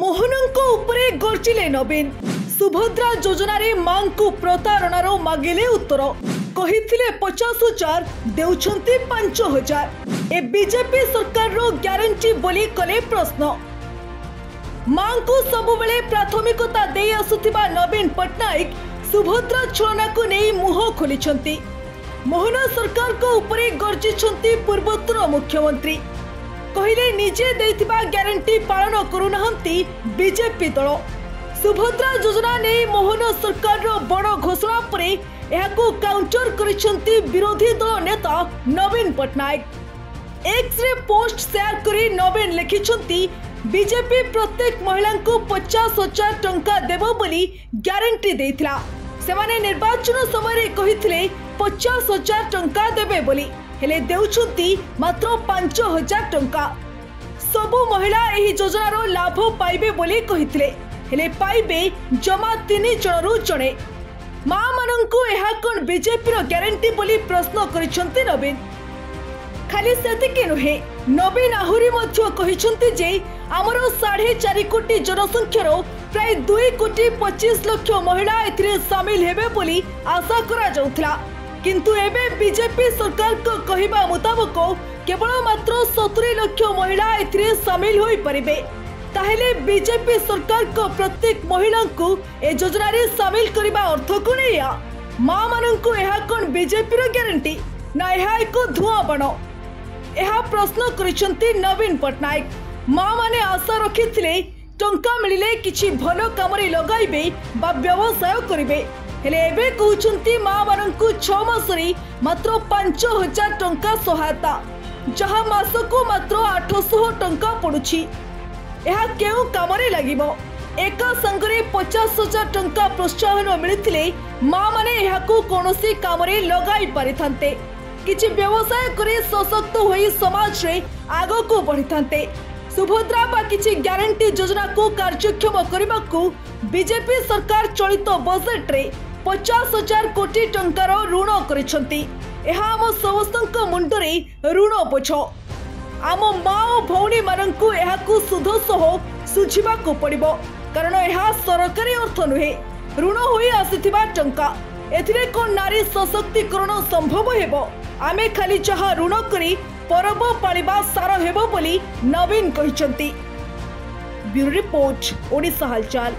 मोहनंको उपरे गर्जिले नवीन सुभद्रा योजना रे मां को प्रतारणार मागिले उत्तर कहिथिले 50,000 देउछंती 5,000 ए बीजेपी सरकार रो ग्यारंटी बोली कले प्रश्न मां को सबु बेले प्राथमिकता दे आसुथिबा नवीन पटनायक सुभद्रा छलना को नहीं मुह खोलिछंती। मोहन सरकार को उपरे गर्जिछंती पूर्वोत्तर मुख्यमंत्री कहले निजे देथिबा ग्यारंटी पालन करूनाहंती बीजेपी दल। सुभद्रा योजना ने मोहन सरकार रो बड़ घोषणा परे एहाको काउंटर करिसंती विरोधी दल नेता नवीन पटनायक। एक्स रे पोस्ट शेयर करी नवीन लिखिसंती बीजेपी प्रत्येक महिला को 50,000 टंका देबो बोली ग्यारंटी देथिला। सेमाने निर्वाचन समय कहिथिले 50,000 टंका देबे बोली हेले देउछंती मात्र 5,000 टंका। सबु महिला एही योजनार लाभ पाइबे बोली कहिथिले हेले पाइबे जमा 3 जनरु जणे। मां मानंकु एहा कोन बीजेपी रो ग्यारंटी बोली प्रश्न करिसंती नवीन। खाली सेतिके नुहे नवीन आहुरी मध्य कहिसंती जे आमर 4.5 कोटी जनसंख्यार प्राय 2 कोटी 25 लाख महिला एथिरे शामिल हेबे बोली आशा करा जाउथला। किंतु एबे बीजेपी सरकार को कहिबा मुताबिक केवल मात्र 70 लाख महिला एथिरे शामिल होई परिबे। ताहेले बीजेपी सरकार को प्रत्येक महिला को ए योजना रे शामिल करबा अर्थ को नैया मां मानंकु एहा कोन बीजेपी रो ग्यारंटी ना एहा एक धुआं बाण एहा प्रश्न करिसंती नवीन पटनायक। मां माने आशा रखिथिले टंका मिलिले किछि भलो काम रे लगाइबे बा व्यवसाय करिवे हेले एबे कहउछंती मां मानंकु 6 मासरी मात्र 5,000 टंका सहायता जहा मासको मात्र 800 टंका पडुछि। एहा केउ कामरे लागिबो एक संगरे 50,000 टंका प्रोत्साहन मिलिथिले मां माने एहाकु कोनोसी कामरे लगाई पारिथान्ते किछि व्यवसाय करे सशक्त होई समाज रे आगो को बढ़िथान्ते। सुभद्रा बा किछि ग्यारंटी योजना को कार्यक्षम करबाकू बीजेपी सरकार चलित बजेट रे 50,000 कोटी टंकार ऋण करिसंती। एहा आम समस्तक मुंडरे ऋण बोझ आम मां और भौणी मानंकु एहाकु सुध सह सुझिबाकू पड़िबो कारण एहा सरकारी अर्थ नुहे ऋण होई आसिथिबा टंका एथिरे कोन नारी सशक्तिकरण संभव हेबो आमे खाली जहा ऋण करी परब पालिबा सार हेबो बोली नवीन कहिसंती। ब्यूरो रिपोर्ट ओडिशा हालचाल।